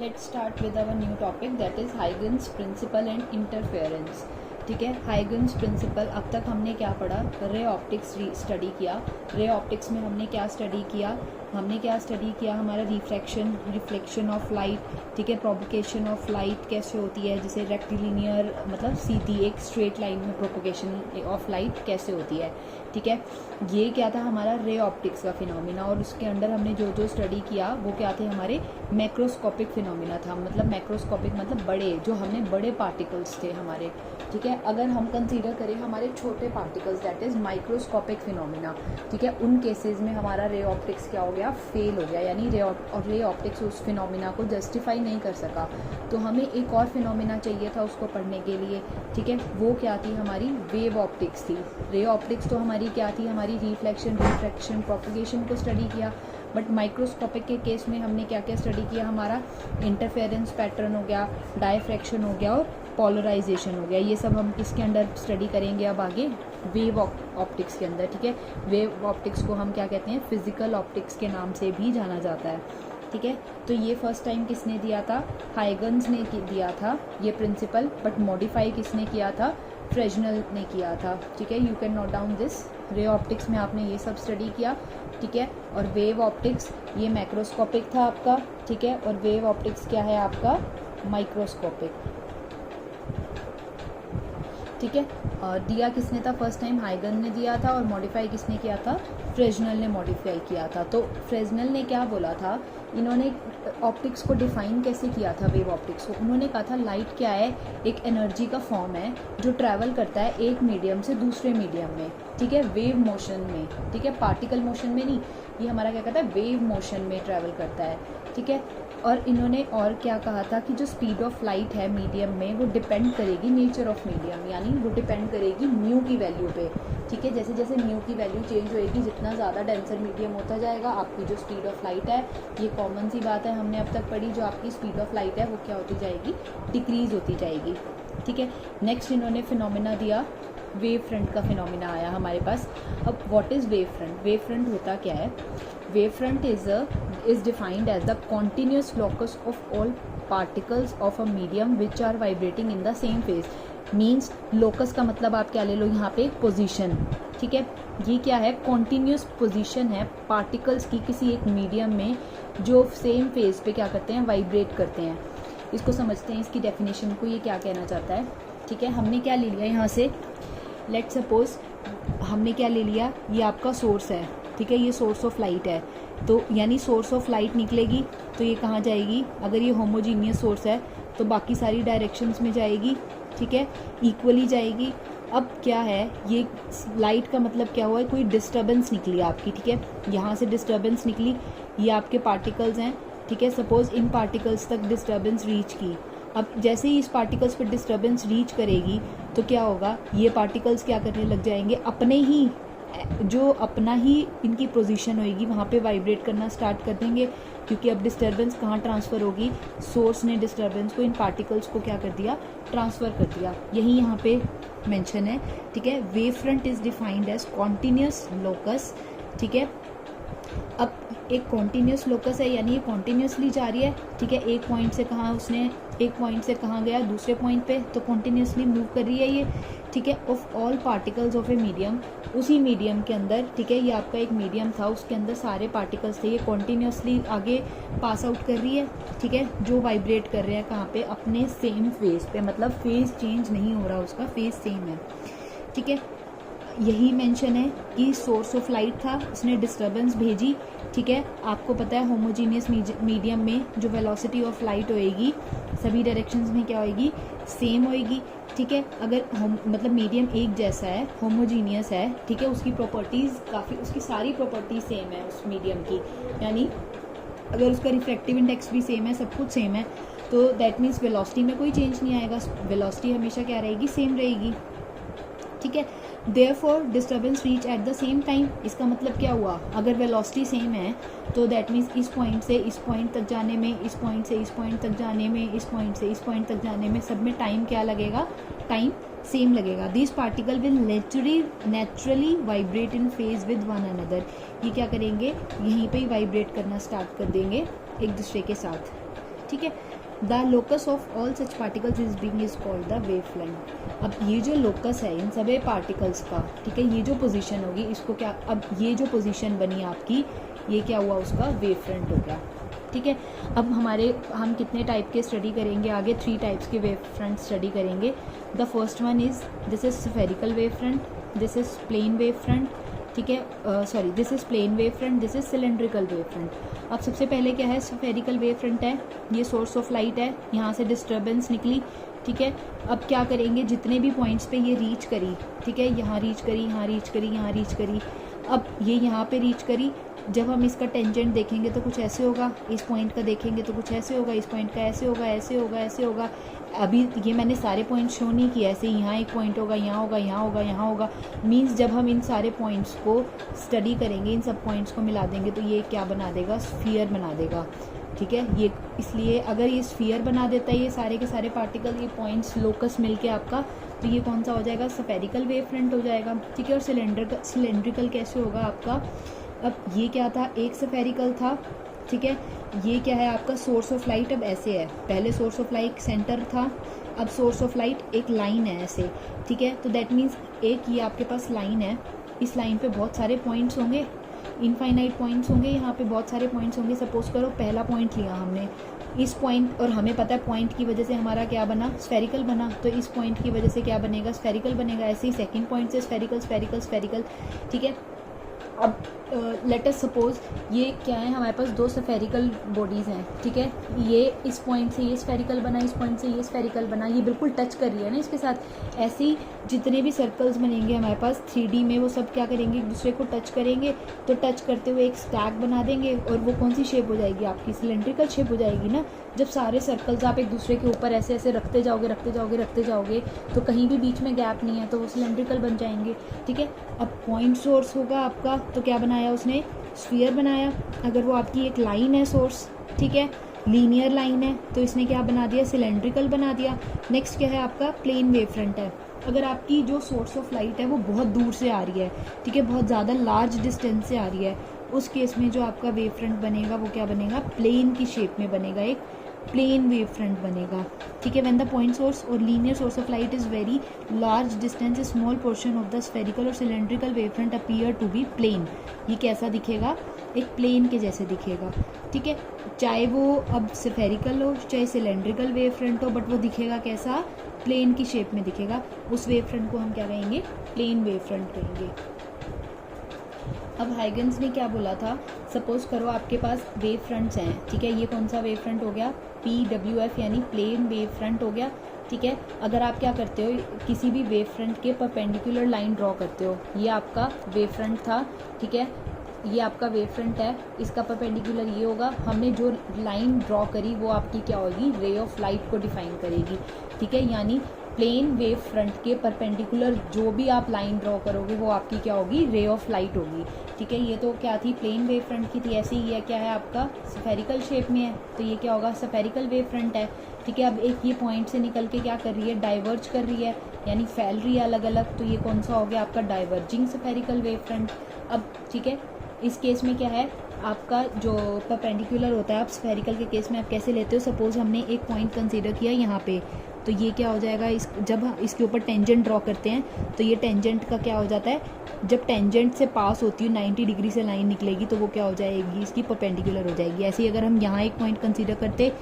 Let's start with our new topic that is Huygens principle and interference. ठीक है, Huygens principal. अब तक हमने क्या पढ़ा? रे ऑप्टिक्स स्टडी किया। रे ऑप्टिक्स में हमने क्या स्टडी किया? हमारा रिफ्लेक्शन ऑफ लाइट। ठीक है, प्रोपोगेशन ऑफ लाइट कैसे होती है, जैसे रेक्टिलिनियर मतलब सीधी एक स्ट्रेट लाइन में प्रोपोगेशन ऑफ लाइट कैसे होती है। ठीक है, ये क्या था हमारा रे ऑप्टिक्स का फिनोमिना। और उसके अंदर हमने जो जो स्टडी किया वो क्या थे? हमारे मैक्रोस्कोपिक फिनोमिना था। मतलब मैक्रोस्कोपिक मतलब बड़े, जो हमने बड़े पार्टिकल्स थे हमारे। ठीक है, अगर हम कंसीडर करें हमारे छोटे particles that is microscopic phenomena. ठीक है, उन केसेस में हमारा रे ऑप्टिक्स क्या हो गया? फेल हो गया, यानी रे ऑप्टिक्स उस फिनोमिना को जस्टिफाई नहीं कर सका। तो हमें एक और फिनोमिना चाहिए था उसको पढ़ने के लिए। ठीक है, वो क्या थी? हमारी वेव ऑप्टिक्स थी। रे ऑप्टिक्स तो हमारी क्या थी? हमारी रिफ्लेक्शन, रिफ्रैक्शन, प्रोपगेशन को स्टडी किया। बट माइक्रोस्कोपिक के केस में हमने क्या क्या स्टडी किया? हमारा इंटरफेरेंस पैटर्न हो गया, डायफ्रैक्शन हो गया और पोलराइजेशन हो गया। ये सब हम इसके अंदर स्टडी करेंगे अब आगे वेव ऑप्टिक्स के अंदर। ठीक है, वेव ऑप्टिक्स को हम क्या कहते हैं? फिजिकल ऑप्टिक्स के नाम से भी जाना जाता है। ठीक है, तो ये फर्स्ट टाइम किसने दिया था? हाइगन्स ने दिया था ये प्रिंसिपल। बट मॉडिफाई किसने किया था? फ्रेजनल ने किया था। ठीक है, you can note down this. Ray optics में आपने ये सब स्टडी किया। ठीक है, और वेव ऑप्टिक्स ये मैक्रोस्कोपिक था आपका। ठीक है, और वेव ऑप्टिक्स क्या है आपका? माइक्रोस्कोपिक। ठीक है, दिया किसने था फर्स्ट टाइम? हाइगन ने दिया था। और मॉडिफाई किसने किया था? फ्रेजनल ने मॉडिफाई किया था। तो फ्रेजनल ने क्या बोला था? इन्होंने ऑप्टिक्स को डिफाइन कैसे किया था वेव ऑप्टिक्स को? उन्होंने कहा था लाइट क्या है? एक एनर्जी का फॉर्म है जो ट्रैवल करता है एक मीडियम से दूसरे मीडियम में। ठीक है, वेव मोशन में। ठीक है, पार्टिकल मोशन में नहीं, ये हमारा क्या कहता है? वेव मोशन में ट्रैवल करता है। ठीक है, और इन्होंने और क्या कहा था कि जो स्पीड ऑफ लाइट है मीडियम में वो डिपेंड करेगी नेचर ऑफ मीडियम, यानी वो डिपेंड करेगी म्यू की वैल्यू पे। ठीक है, जैसे जैसे म्यू की वैल्यू चेंज होएगी, जितना ज़्यादा डेंसर मीडियम होता जाएगा, आपकी जो स्पीड ऑफ लाइट है, ये कॉमन सी बात है, हमने अब तक पढ़ी, जो आपकी स्पीड ऑफ लाइट है वो क्या होती जाएगी? डिक्रीज होती जाएगी। ठीक है, नेक्स्ट इन्होंने फिनोमिना दिया, वेव फ्रंट का फिनोमिना आया हमारे पास। अब what is wave front? Wave front होता क्या है? Wave front is defined as the continuous locus of all particles of a medium which are vibrating in the same phase. Means locus का मतलब आप क्या ले लो यहाँ पे? पोजीशन। ठीक है, ये क्या है? कॉन्टीन्यूस पोजीशन है पार्टिकल्स की किसी एक मीडियम में जो सेम फेज पे क्या करते हैं? वाइब्रेट करते हैं। इसको समझते हैं, इसकी डेफिनेशन को, ये क्या कहना चाहता है। ठीक है, हमने क्या ले लिया यहाँ से? लेट सपोज हमने क्या ले लिया? ये आपका सोर्स है। ठीक है, ये सोर्स ऑफ लाइट है, तो यानी सोर्स ऑफ लाइट निकलेगी तो ये कहाँ जाएगी? अगर ये होमोजीनियस सोर्स है तो बाकी सारी डायरेक्शंस में जाएगी। ठीक है, इक्वली जाएगी। अब क्या है, ये लाइट का मतलब क्या हुआ है? कोई डिस्टर्बेंस निकली आपकी। ठीक है, यहाँ से डिस्टर्बेंस निकली, ये आपके पार्टिकल्स हैं। ठीक है, सपोज इन पार्टिकल्स तक डिस्टर्बेंस रीच की। अब जैसे ही इस पार्टिकल्स पर डिस्टर्बेंस रीच करेगी तो क्या होगा? ये पार्टिकल्स क्या करने लग जाएंगे? अपने ही जो अपना ही इनकी पोजीशन होएगी वहाँ पे वाइब्रेट करना स्टार्ट कर देंगे, क्योंकि अब डिस्टर्बेंस कहाँ ट्रांसफ़र होगी? सोर्स ने डिस्टर्बेंस को इन पार्टिकल्स को क्या कर दिया? ट्रांसफ़र कर दिया। यही यहाँ पे मेंशन है। ठीक है, wave front is defined as continuous locus. ठीक है, अब एक कॉन्टीन्यूस लोकस है, यानी ये कॉन्टीन्यूसली जा रही है। ठीक है, एक पॉइंट से कहाँ गया? दूसरे पॉइंट पे, तो कॉन्टीन्यूसली मूव कर रही है ये। ठीक है, of all particles of a medium, उसी मीडियम के अंदर। ठीक है, ये आपका एक मीडियम था, उसके अंदर सारे पार्टिकल्स थे, ये कॉन्टीन्यूसली आगे पास आउट कर रही है। ठीक है, जो वाइब्रेट कर रहे हैं कहाँ पे? अपने सेम फेज पे, मतलब फेज चेंज नहीं हो रहा, उसका फेज सेम है। ठीक है, यही मेंशन है कि सोर्स ऑफ लाइट था, इसने डिस्टर्बेंस भेजी। ठीक है, आपको पता है होमोजीनियस मीडियम में जो वेलोसिटी ऑफ लाइट होएगी सभी डायरेक्शंस में क्या होएगी? सेम होएगी। ठीक है, अगर मतलब मीडियम एक जैसा है, होमोजीनियस है, ठीक है, उसकी प्रॉपर्टीज़ उसकी सारी प्रॉपर्टीज सेम है उस मीडियम की, यानी अगर उसका रिफ्रैक्टिव इंडेक्स भी सेम है, सब कुछ सेम है, तो दैट मीन्स वेलोसिटी में कोई चेंज नहीं आएगा, वेलोसिटी हमेशा क्या रहेगी? सेम रहेगी। ठीक है, therefore disturbance reach at the same time. इसका मतलब क्या हुआ? अगर वेलोसिटी सेम है तो दैट मीन्स इस पॉइंट से इस पॉइंट तक जाने में, इस पॉइंट से इस पॉइंट तक जाने में, इस पॉइंट से इस पॉइंट तक जाने में, सब में टाइम क्या लगेगा? टाइम सेम लगेगा। This particle will naturally vibrate in phase with one another. ये क्या करेंगे? यहीं पे ही वाइब्रेट करना स्टार्ट कर देंगे एक दूसरे के साथ। ठीक है। The locus of all such particles is being is called the wave front. अब ये जो लोकस है इन सभी पार्टिकल्स का, ठीक है, ये जो पोजीशन होगी इसको क्या, अब ये जो पोजीशन बनी आपकी, ये क्या हुआ, उसका वेव फ्रंट हो गया, ठीक है। अब हम कितने टाइप के स्टडी करेंगे आगे, 3 टाइप्स के वेव फ्रंट स्टडी करेंगे। The first one is this is spherical wave front, this is plane wave front, ठीक है, sorry this is plane wave front, this is cylindrical wave front. अब सबसे पहले क्या है, स्फेरिकल वेव फ्रंट है, ये सोर्स ऑफ लाइट है, यहाँ से डिस्टर्बेंस निकली, ठीक है। अब क्या करेंगे, जितने भी पॉइंट्स पे ये रीच करी, ठीक है, यहाँ रीच करी, यहाँ रीच करी, यहाँ रीच करी, अब ये यहाँ पे रीच करी, जब हम इसका टेंजेंट देखेंगे तो कुछ ऐसे होगा, इस पॉइंट का देखेंगे तो कुछ ऐसे होगा, इस पॉइंट का ऐसे होगा, ऐसे होगा, ऐसे होगा। अभी ये मैंने सारे पॉइंट शो नहीं किया, ऐसे यहाँ एक पॉइंट होगा, यहाँ होगा, यहाँ होगा, यहाँ होगा। मीन्स जब हम इन सारे पॉइंट्स को स्टडी करेंगे, इन सब पॉइंट्स को मिला देंगे तो ये क्या बना देगा, स्फीयर बना देगा, ठीक है। ये इसलिए अगर ये स्फीयर बना देता है, ये सारे के सारे पार्टिकल, ये पॉइंट्स लोकस मिलके आपका, तो ये कौन सा हो जाएगा, स्फेरिकल वेव फ्रंट हो जाएगा, ठीक है। और सिलेंड्रिकल कैसे होगा आपका, अब ये क्या था, एक स्फेरिकल था, ठीक है, ये क्या है आपका सोर्स ऑफ लाइट, अब ऐसे है, पहले सोर्स ऑफ लाइट सेंटर था, अब सोर्स ऑफ लाइट एक लाइन है ऐसे, ठीक है। तो दैट मीन्स एक ये आपके पास लाइन है, इस लाइन पे बहुत सारे पॉइंट्स होंगे, इनफाइनाइट पॉइंट्स होंगे, यहाँ पे बहुत सारे पॉइंट्स होंगे। सपोज करो पहला पॉइंट लिया हमने, इस पॉइंट, और हमें पता है पॉइंट की वजह से हमारा क्या बना, स्फेरिकल बना, तो इस पॉइंट की वजह से क्या बनेगा, स्फेरिकल बनेगा। ऐसे ही सेकंड पॉइंट से स्फेरिकल, स्फेरिकल, स्फेरिकल, ठीक है। अब लेट अस सपोज ये क्या है, हमारे पास 2 स्फेरिकल बॉडीज़ हैं, ठीक है, ये इस पॉइंट से ये स्फेरिकल बना, इस पॉइंट से ये स्फेरिकल बना, ये बिल्कुल टच कर रही है ना इसके साथ। ऐसे ही जितने भी सर्कल्स बनेंगे हमारे पास 3D में, वो सब क्या करेंगे, एक दूसरे को टच करेंगे, तो टच करते हुए एक स्टैक बना देंगे, और वो कौन सी शेप हो जाएगी आपकी, सिलेंड्रिकल शेप हो जाएगी ना। जब सारे सर्कल्स आप एक दूसरे के ऊपर ऐसे ऐसे रखते जाओगे, रखते जाओगे, रखते जाओगे, तो कहीं भी बीच में गैप नहीं है, तो वो सिलेंड्रिकल बन जाएंगे, ठीक है। अब पॉइंट सोर्स होगा आपका, तो क्या बनाया उसने, स्फीयर बनाया। अगर वो आपकी एक लाइन है सोर्स, ठीक है, लीनियर लाइन है, तो इसने क्या बना दिया, सिलेंड्रिकल बना दिया। नेक्स्ट क्या है आपका, प्लेन वेव फ्रंट है। अगर आपकी जो सोर्स ऑफ लाइट है वो बहुत दूर से आ रही है, ठीक है, बहुत ज़्यादा लार्ज डिस्टेंस से आ रही है, उस केस में जो आपका वेव फ्रंट बनेगा वो क्या बनेगा, प्लेन की शेप में बनेगा, एक प्लेन वेव फ्रंट बनेगा, ठीक है। व्हेन द पॉइंट सोर्स और linear source of light is very large distance, small portion of the spherical और cylindrical wave front appear to be plane. ये कैसा दिखेगा, एक प्लेन के जैसे दिखेगा, ठीक है। चाहे वो अब स्फेरिकल हो चाहे सिलेंड्रिकल वेव फ्रंट हो, बट वो दिखेगा कैसा, प्लेन की शेप में दिखेगा। उस वेव फ्रंट को हम क्या कहेंगे, प्लेन वेव फ्रंट कहेंगे। अब हाइगन्स ने क्या बोला था, सपोज करो आपके पास वेव फ्रंट्स हैं, ठीक है, ये कौन सा वेव फ्रंट हो गया, PWF यानी प्लेन वेव फ्रंट हो गया, ठीक है। अगर आप क्या करते हो, किसी भी वेव फ्रंट के परपेंडिकुलर लाइन ड्रॉ करते हो, ये आपका वेव फ्रंट था, ठीक है, ये आपका वेव फ्रंट है, इसका परपेंडिकुलर ये होगा, हमने जो लाइन ड्रॉ करी वो आपकी क्या होगी, रे ऑफ लाइट को डिफाइन करेगी, ठीक है। यानी प्लेन वेव फ्रंट के परपेंडिकुलर जो भी आप लाइन ड्रॉ करोगे वो आपकी क्या होगी, रे ऑफ लाइट होगी, ठीक है। ये तो क्या थी, प्लेन वेव फ्रंट की थी। ऐसे ही ये क्या है आपका, स्फेरिकल शेप में है, तो ये क्या होगा, स्फेरिकल वेव फ्रंट है, ठीक है। अब एक ये पॉइंट से निकल के क्या कर रही है, डाइवर्ज कर रही है, यानी फैल रही है अलग अलग, तो ये कौन सा हो गया आपका, डाइवर्जिंग स्फेरिकल वेव फ्रंट। अब ठीक है, इस केस में क्या है आपका, जो परपेंडिकुलर होता है, आप स्फेरिकल के केस में आप कैसे लेते हो, सपोज हमने एक पॉइंट कंसीडर किया यहाँ पे, तो ये क्या हो जाएगा, जब इसके ऊपर टेंजेंट ड्रॉ करते हैं तो ये टेंजेंट का क्या हो जाता है, जब टेंजेंट से पास होती है 90 डिग्री से लाइन निकलेगी तो वो क्या हो जाएगी, इसकी परपेंडिकुलर हो जाएगी। ऐसे ही अगर हम यहाँ एक पॉइंट कंसीडर करते,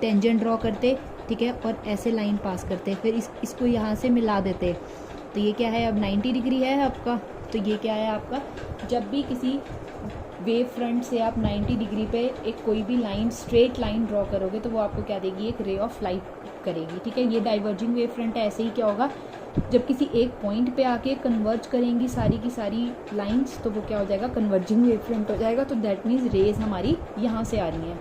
टेंजेंट ड्रॉ करते, ठीक है, और ऐसे लाइन पास करते, फिर इसको यहाँ से मिला देते, तो ये क्या है, अब 90 डिग्री है आपका, तो ये क्या है आपका, जब भी किसी वेव फ्रंट से आप 90 डिग्री पे एक कोई भी लाइन, स्ट्रेट लाइन ड्रॉ करोगे तो वो आपको क्या देगी, एक रे ऑफ लाइट करेगी, ठीक है। ये डाइवर्जिंग वेव फ्रंट है। ऐसे ही क्या होगा, जब किसी एक पॉइंट पे आके कन्वर्ज करेंगी सारी की सारी लाइंस, तो वो क्या हो जाएगा, कन्वर्जिंग वेव फ्रंट हो जाएगा। तो दैट मीन्स रेज हमारी यहाँ से आ रही हैं।